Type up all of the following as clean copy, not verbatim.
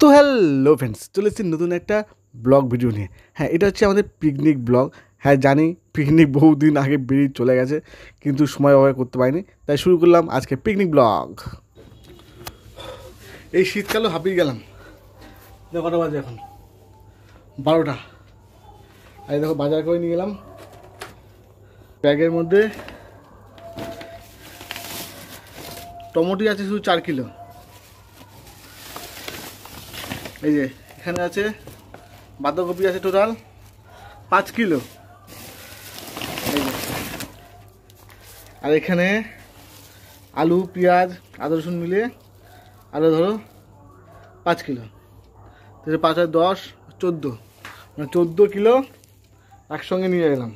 তো hello friends, চলে এসেছি নতুন একটা ব্লগ ভিডিও নিয়ে। হ্যাঁ, এটা হচ্ছে আমাদের পিকনিক ব্লগ। হ্যাঁ জানি, পিকনিক বহুদিন আগে বেরিয়ে চলে গেছে, কিন্তু সময় অভাবে করতে পারিনি, তাই শুরু করলাম আজকে পিকনিক ব্লগ। এই শীতকালেও হাঁপিয়ে গেলাম। দেখো কটা বাজে এখন, 12টা। আর দেখো বাজার করে নিয়ে গেলাম। ব্যাগের মধ্যে টমেটো আছে শুধু 4 কিলো। এই যে এখানে আছে বাঁধাকপি আছে টোটাল 5 কিলো। আর এখানে আলু পেঁয়াজ আদা রসুন মিলিয়ে আলু ধরো 5 কিলো। 5 আর 10 14, মানে 14 কিলো একসঙ্গে নিয়ে গেলাম।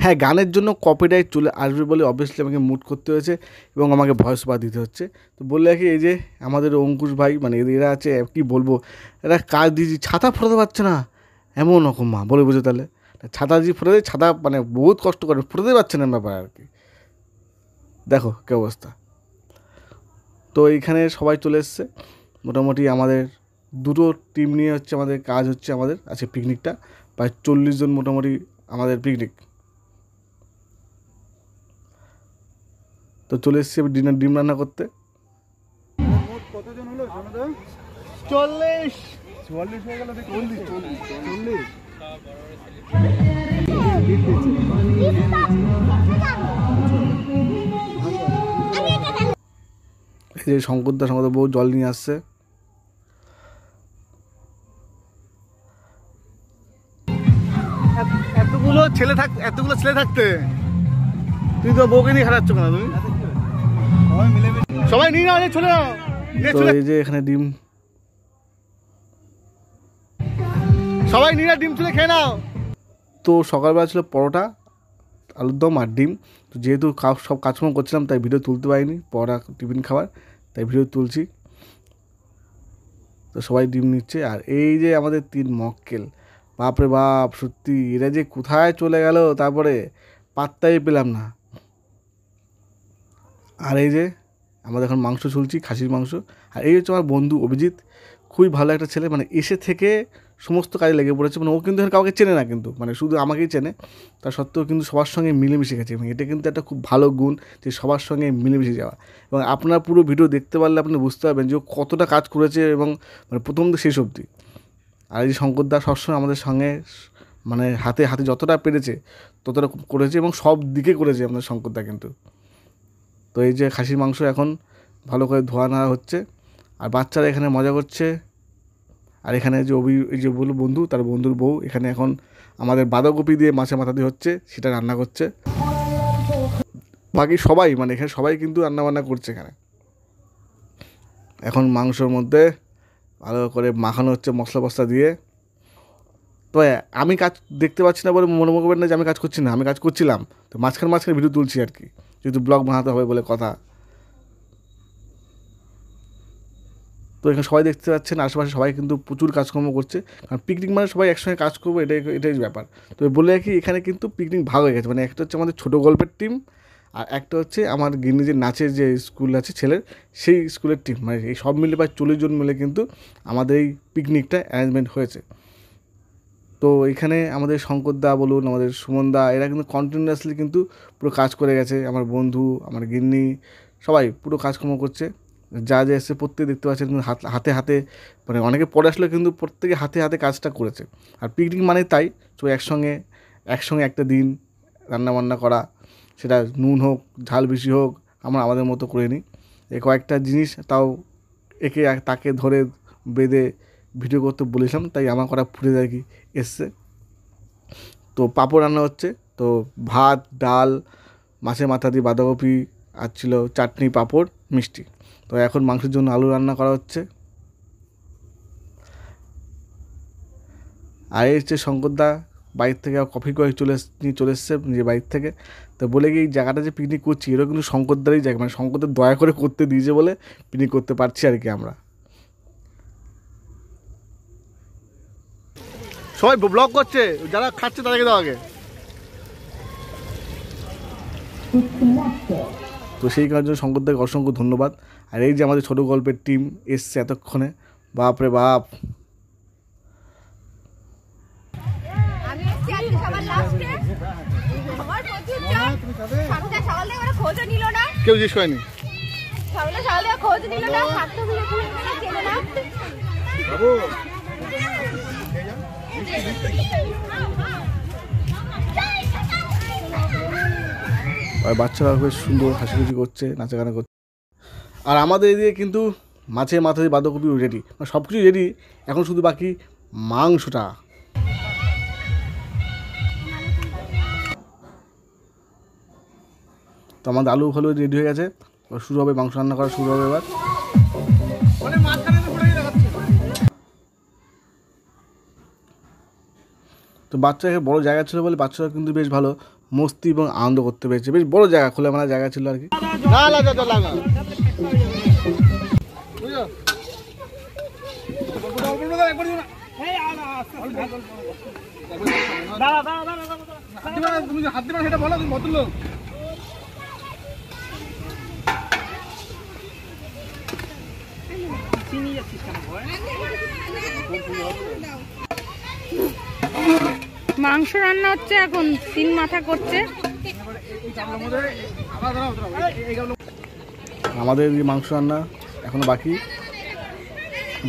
হ্যাঁ, গানের জন্য কপিরাইট চলে আসবে বলে অবভিয়াসলি আমাকে মুট করতে হয়েছে এবং আমাকে ভয়েস ওভার দিতে হচ্ছে। তো বললে কি, এই যে আমাদের অঙ্কুশ ভাই, মানে এরা আছে, কি বলবো, এরা কাজ দিয়েছি, ছাতা ফোটাতে পারছে না, এমন রকম মা বলে বুঝে। তাহলে ছাতা দিয়ে ফোটাতে, ছাতা মানে বহুত কষ্ট করে ফোটাতে পারছে না ব্যাপার আর কি। দেখো কী অবস্থা। তো এইখানে সবাই চলে এসছে, মোটামুটি আমাদের দুটো টিম নিয়ে হচ্ছে আমাদের কাজ হচ্ছে। আমাদের আছে পিকনিকটা, প্রায় 40 জন মোটামুটি আমাদের পিকনিক। তো চলে এসেছি ডিম রান্না করতে। কতজন হলো? 40 হয়ে গেল। এই যে শঙ্করদা বউ জল নিয়ে আসছে। এতগুলো ছেলে থাকতে তুই তো বউকে নিয়ে হারাচ্ছ কেন? তুমি সবাই নিয়ে নাও, চলে যাও। তো এই যে এখানে ডিম, সবাই নিয়ে ডিম চলে খেয়ে নাও। তো সকালবেলা ছিল পরোটা, আলুর দম আর ডিম। তো যেহেতু সব কাজকর্ম করছিলাম তাই ভিডিও তুলতে পারিনি, পরোটা টিফিন খাবার, তাই ভিডিও তুলছি। তো সবাই ডিম নিচ্ছে। আর এই যে আমাদের 3 মক্কেল, বাপরে বাপ, সত্যি এরা যে কোথায় চলে গেল, তারপরে পাত্তাই পেলাম না। আর এই যে আমাদের এখন মাংস ছুলছি, খাসির মাংস। আর এই হচ্ছে আমার বন্ধু অভিজিৎ, খুবই ভালো একটা ছেলে, মানে এসে থেকে সমস্ত কাজে লেগে পড়েছে। মানে ও কিন্তু এখন কাউকে চেনে না, কিন্তু মানে শুধু আমাকেই চেনে। তার সত্ত্বেও কিন্তু সবার সঙ্গে মিলেমিশে গেছে, এবং এটা কিন্তু একটা খুব ভালো গুণ, যে সবার সঙ্গে মিলেমিশে যাওয়া। এবং আপনার পুরো ভিডিও দেখতে পারলে আপনি বুঝতে পারবেন যে ও কতটা কাজ করেছে, এবং মানে প্রথম থেকে শেষ অবধি। আর এই যে শঙ্করদা সবসময় আমাদের সঙ্গে, মানে হাতে হাতে যতটা পেরেছে ততটা করেছে, এবং সব দিকে করেছে আমাদের শঙ্করদা কিন্তু। তো এই যে খাসির মাংস এখন ভালো করে ধোয়া নেওয়া হচ্ছে, আর বাচ্চারা এখানে মজা করছে। আর এখানে যে এই যে বন্ধু, তার বন্ধুর বউ এখানে এখন আমাদের বাঁধাকপি দিয়ে মাছের মাথা দিয়ে হচ্ছে, সেটা রান্না করছে। বাকি সবাই, মানে এখানে সবাই কিন্তু রান্নাবান্না করছে এখানে। এখন মাংসর মধ্যে ভালো করে মাখানো হচ্ছে মশলা দিয়ে। তো আমি কাজ দেখতে পাচ্ছি না বলে মনে করবেন না যে আমি কাজ করছি না, আমি কাজ করছিলাম। তো মাঝখানে ভিডিও তুলছি আর কি, যেহেতু ব্লগ বানাতে হবে বলে কথা। তো এখানে সবাই দেখতে পাচ্ছেন, আশেপাশে সবাই কিন্তু প্রচুর কাজকর্ম করছে, কারণ পিকনিক মানে সবাই একসঙ্গে কাজ করবো, এটাই ব্যাপার। তো বলে রাখি, এখানে কিন্তু পিকনিক ভাগ হয়ে গেছে। মানে একটা হচ্ছে আমাদের ছোটো গল্পের টিম, আর একটা হচ্ছে আমার গিন্নি যে নাচের যে স্কুল আছে ছেলের, সেই স্কুলের টিম। মানে এই সব মিলে প্রায় 40 জন মিলে কিন্তু আমাদের এই পিকনিকটা অ্যারেঞ্জমেন্ট হয়েছে। তো এখানে আমাদের শঙ্করদা বলুন, আমাদের সুমনদা, এরা কিন্তু কন্টিনিউয়াসলি কিন্তু পুরো কাজ করে গেছে। আমার বন্ধু, আমার গিন্নি, সবাই পুরো কাজকর্ম করছে। যা এসে প্রত্যেকে দেখতে পাচ্ছেন কিন্তু হাতে, মানে অনেকে পরে আসলে কিন্তু প্রত্যেকে হাতে কাজটা করেছে। আর পিকনিক মানে তাই, সবাই একসঙ্গে একটা দিন রান্নাবান্না করা, সেটা নুন হোক ঝাল বেশি হোক, আমরা আমাদের মতো করে নিই। এই কয়েকটা জিনিস তাও তাকে ধরে বেঁধে ভিডিও করতে বলেছিলাম, তাই আমার করা ফুটেজ আর কি এসছে। তো পাঁপড় রান্না হচ্ছে। তো ভাত, ডাল, মাছের মাথা দিয়ে বাঁধাকপি, আর ছিল চাটনি, পাঁপড়, মিষ্টি। তো এখন মাংসের জন্য আলু রান্না করা হচ্ছে। আর এই হচ্ছে শঙ্করদা, বাইরে থেকে কফি করে চলে এসছে নিজের বাইর থেকে। তো বলে কি, এই জায়গাটা যে পিকনিক করছি এটাও কিন্তু শঙ্করদারই জায়গা, মানে শঙ্করদার দয়া করে করতে দিয়েছে বলে পিকনিক করতে পারছি আর কি আমরা। সবাই ব্লগ করছে, যারা খাচ্ছে তাদেরকে দাও আগে। তো তো সেই কারণে শঙ্করদাকে অসংখ্য ধন্যবাদ। আর এই যে আমাদের ছোটো গল্পের টিম এসছে এতক্ষণে, বাপ রে বাপ। কেউ জিজ্ঞেস করেনি, আর বাচ্চারা বেশ সুন্দর হাসিখুশি করছে, নাচাগানা করছে। আর আমাদের এদিকে কিন্তু মাছের মাথা দিয়ে বাঁধাকপি রেডি, মানে সব কিছু রেডি, এখন শুধু বাকি মাংসটা। তো আমাদের আলু ফালু রেডি হয়ে গেছে, শুরু হবে মাংস রান্না করা শুরু হবে এবার। তো বাচ্চাকে বড় জায়গা ছিল বলে বাচ্চারা কিন্তু বেশ ভালো মস্তি এবং আনন্দ করতে পেরেছে, বেশ বড় জায়গা, খোলামেলা জায়গা ছিল আর কি। মাংস রান্না হচ্ছে, এখন 3 মাথা করছে। আমাদের মাংস রান্না এখনো বাকি,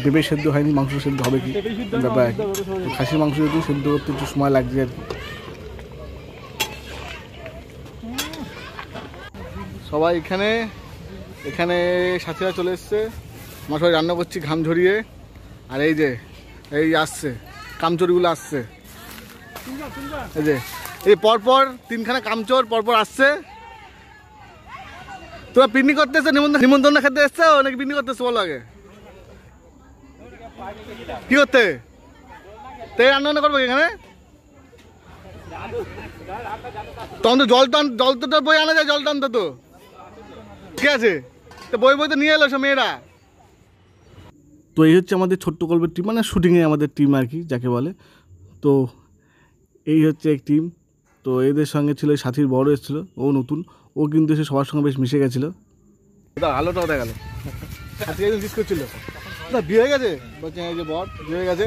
পেঁপে সেদ্ধ হয়নি, মাংস সেদ্ধ হবে কি ব্যাপার। খাসির মাংস যেহেতু সেদ্ধ করতে একটু সময় লাগছে আর কি। সবাই এখানে এখানে সাথীরা চলে এসছে, আমরা সবাই রান্না করছি ঘাম ঝরিয়ে। আর এই যে এই আসছে কামচোরগুলো আসছে, এই যে এই পরপর 3খানা কামচোর পরপর আসছে। তোরা পিকনিক করতে এসছো, নিমন্ত্রণ খেতে এসছো নাকি পিকনিক করতে এসছো বলো আগে? কি করতে? তাই রান্না বান্না করবো এখানে? তখন তো জল তো বই আনা যায়, জল টানতে তো ঠিক আছে, তো বই তো নিয়ে এলো সব মেয়েরা। তো এই হচ্ছে আমাদের ছোট্ট গল্পের টিম, মানে শুটিংয়ে আমাদের টিম আর কি যাকে বলে। তো এই হচ্ছে এক টিম। তো এদের সঙ্গে ছিল সাথীর বড় এসেছিলো, ও নতুন, ও কিন্তু এসে সবার সঙ্গে বেশ মিশে গেছিলো। আলোটাও দেখা গেল, সাথী একজন জিজ্ঞেস করছিল না বিয়ে হয়ে গেছে, বলছে এই যে বর বিয়ে হয়ে গেছে।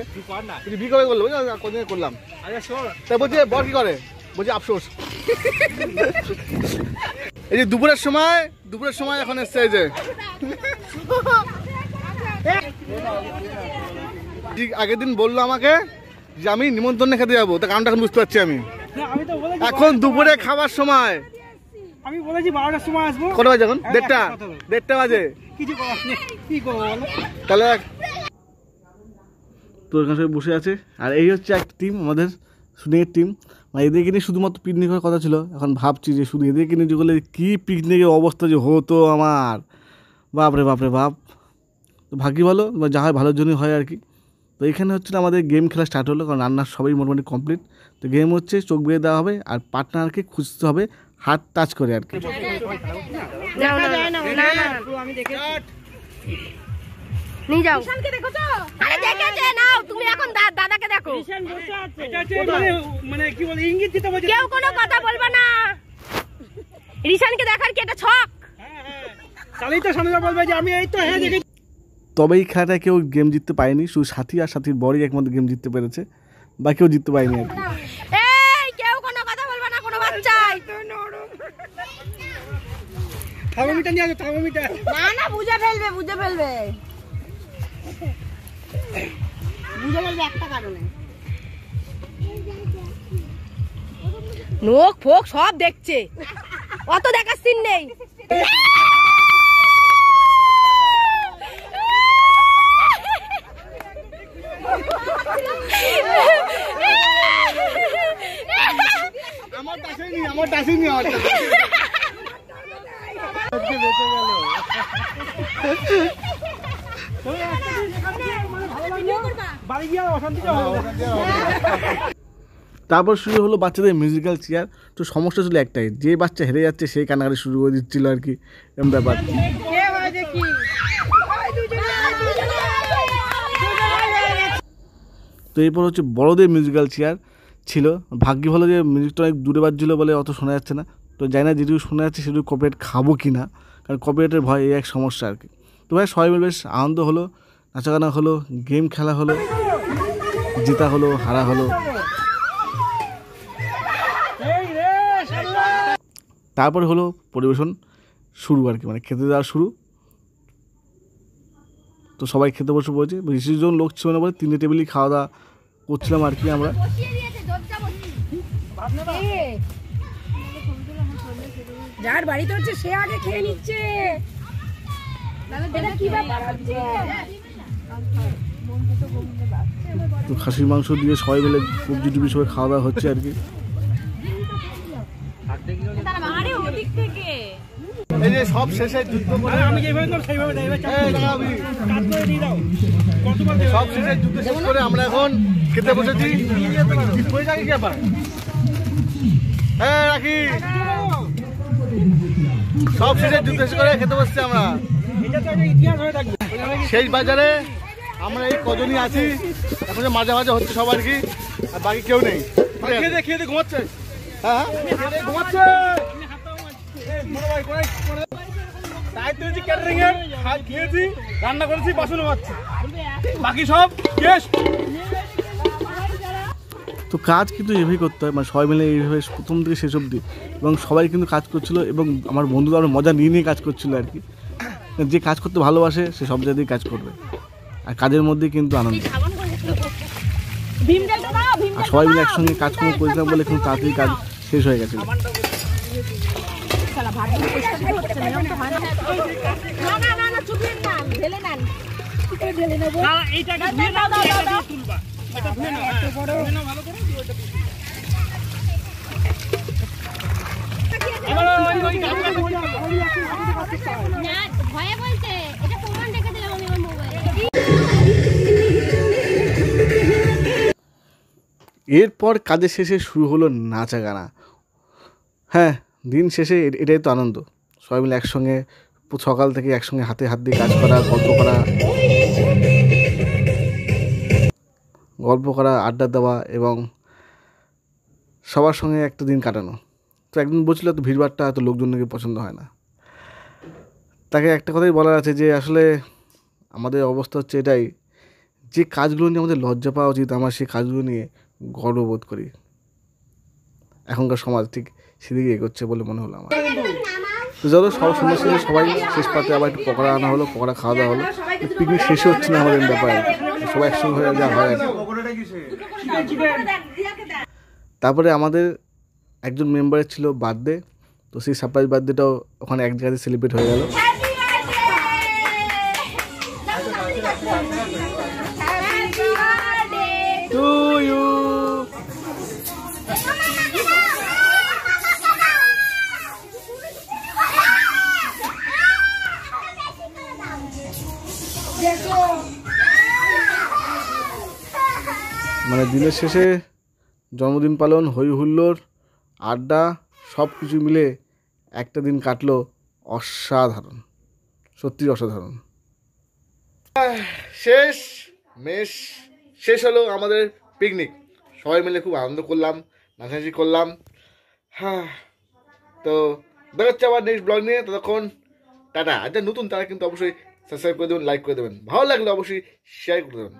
তুই বিয়ে কবে করলো? কদিন করলাম। তাই বলছে বর কি করে? বলছে আফসোস। এই যে দুপুরের সময় এখন এসছে, এই যে আগের দিন বললো আমাকে যে আমি নিমন্ত্রণে খেতে যাবো, তার কারণটা এখন বুঝতে পারছি আমি। এখন দুপুরে খাবার সময়, আমি বলেছি 12টার সময় আসবো। কটা বাজে এখন? 1:30 বাজে। কিছু কি করবো বলো তাহলে। তো এখানে সবাই বসে আছে। আর এই হচ্ছে একটা টিম, আমাদের শুটিংয়ের টিম। মানে এদেরকে নিয়ে শুধুমাত্র পিকনিকের কথা ছিল, এখন ভাবছি যে শুধু এদেরকে নিয়ে যেগুলো কী পিকনিকের অবস্থা যে হতো আমার, বাপরে বাপ। তো ভাগ্যি ভালো, যা হয় ভালোর জন্যই হয় আর কি। তো এখানে হচ্ছে আমাদের গেম খেলা স্টার্ট হলো, কারণ রান্নার সবাই মোটামুটি কমপ্লিট। তো গেম হচ্ছে চোখ বেঁধে দেওয়া হবে, আর পার্টনারকে খুঁজতে হবে হাত টাচ করে আর কি। তবে এই খেলাটা কেউ গেম জিততে পারেনি, শুধু সাথী আর সাথীর বড়ই একমাত্র গেম জিততে পেরেছে, বা কেউ জিততে পারেনি আর কি। নোক ফোক সব দেখছে, অত দেখার সিন নেই। তারপর শুরু হলো বাচ্চাদের মিউজিক্যাল চেয়ার। তো সমস্যা ছিল একটাই, যে বাচ্চা হেরে যাচ্ছে সেই কান্নাকাটি শুরু করে দিচ্ছিল আর কি, এরকম ব্যাপার। তো এরপর হচ্ছে বড়দের মিউজিক্যাল চেয়ার ছিল। ভাগ্য ভালো যে মিউজিকটা অনেক দূরে বাজছিল বলে অত শোনা যাচ্ছে না। তো জানি না যেটুকু শোনা যাচ্ছে সেটুকু কপিরাইট খাবো কি না, কারণ কপিরাইটের ভয় এই এক সমস্যা আর কি। তো ভাই সবাই মিলে বেশ আনন্দ হলো, নাচাগানা হলো, গেম খেলা হলো, জেতা হলো, হারা হলো। তারপরে হলো পরিবেশন শুরু আর কি, মানে খেতে দেওয়া শুরু। তো সবাই খেতে বসে পড়েছে, বেশি জন লোক ছিল না বলে 3টে টেবিলই খাওয়া দাওয়া করছিলাম আর কি আমরা। যার বাড়িতে হচ্ছে সে আগে খেয়ে নিচ্ছে, এটা কি ব্যাপার হচ্ছে? তো খাসির মাংস দিয়ে সবাই মিলে সবজি টুবি সবাই খাওয়া দাওয়া হচ্ছে আর কি। এই যে সব শেষে যুদ্ধ করে আমি যেভাবে করব সেইভাবে দেই ভাই, কাট করে দিয়ে দাও। কতবার দেব? সব শেষে যুদ্ধ শেষ করে আমরা এখন খেতে বসেছি। হয়ে যাবে কি ব্যাপার? হ্যাঁ রাখি, সব শেষে যুদ্ধ শেষ করে খেতে বসছি আমরা। এটা তো একটা ইতিহাস হয়ে থাকবে। শেষ বাজারে আমরা এই কজনই আছি, এখন যে মাঝে মাঝে হচ্ছে সব আর কি, আর বাকি কেউ নেই। খেয়ে দে ঘুমাচ্ছে। হ্যাঁ ঘুমাচ্ছে। দায়িত্ব হচ্ছে ক্যাটারিং এর, খেয়েছি, রান্না করেছি, বাসনও মাজছি, বাকি সব গেস্ট। তো কাজ কিন্তু এভাবেই করতে হয়, মানে সবাই মিলে এইভাবে প্রথম থেকে শেষ অবধি, এবং সবাই কিন্তু কাজ করছিল, এবং আমার বন্ধুরা আমরা মজা নিয়ে নিয়ে কাজ করছিল আর কি। যে কাজ করতে ভালোবাসে সে সব জায়গাতেই কাজ করবে, আর কাজের মধ্যেই কিন্তু আনন্দ। আর সবাই মিলে একসঙ্গে কাজকর্ম করেছিলাম বলে কিন্তু তাড়াতাড়ি কাজ শেষ হয়ে গেছিল। এইটাকে ধুয়ে নাও, এটা দিয়ে তুলবা। এটা ধুয়ে নাও, ধুয়ে নাও ভালো করে। ভয়ে বলছে এটা প্রমাণ রেখে দিলাম আমি আমার মোবাইলে। এরপর কাজের শেষে শুরু হলো নাচা গানা। হ্যাঁ, দিন শেষে এটাই তো আনন্দ, সবাই মিলে একসঙ্গে সকাল থেকে একসঙ্গে হাতে হাত দিয়ে কাজ করা, গল্প করা, আড্ডা দেওয়া, এবং সবার সঙ্গে একটা দিন কাটানো। তো একদিন বলছিল তো ভিড়ভাড়টা এত লোকজনকে পছন্দ হয় না। তাকে একটা কথাই বলার আছে যে আসলে আমাদের অবস্থা হচ্ছে এটাই, যে কাজগুলো নিয়ে আমাদের লজ্জা পাওয়া উচিত আমরা সেই কাজগুলো নিয়ে গর্ববোধ করি। এখনকার সমাজ ঠিক সেদিকে এগোচ্ছে বলে মনে হলো আমার। তো যত সব সমস্যা সবাই শেষ পাতে আবার একটু পকোড়া আনা হলো, পকোড়া খাওয়া দাওয়া হলো। পিকনিক শেষে হচ্ছে না আমাদের ব্যাপার, সবাই একসঙ্গে হয়ে যা হয়। তারপরে আমাদের একজন মেম্বারের ছিল বার্থডে, তো সেই সারপ্রাইজ বার্থডেটাও ওখানে এক জায়গাতে সেলিব্রেট হয়ে গেল। To you. মানে দিনের শেষে জন্মদিন পালন, হই হুল্লোড়, আড্ডা, সব কিছু মিলে একটা দিন কাটলো অসাধারণ, সত্যি অসাধারণ। শেষ হলো আমাদের পিকনিক, সবাই মিলে খুব আনন্দ করলাম, নাচানাচি করলাম। হ্যাঁ, তো দেখাচ্ছে আবার নেক্সট ব্লগ নিয়ে। ততক্ষণ টাটা। আর যারা নতুন তারা কিন্তু অবশ্যই সাবস্ক্রাইব করে দেবেন, লাইক করে দেবেন, ভালো লাগলে অবশ্যই শেয়ার করে দেবেন।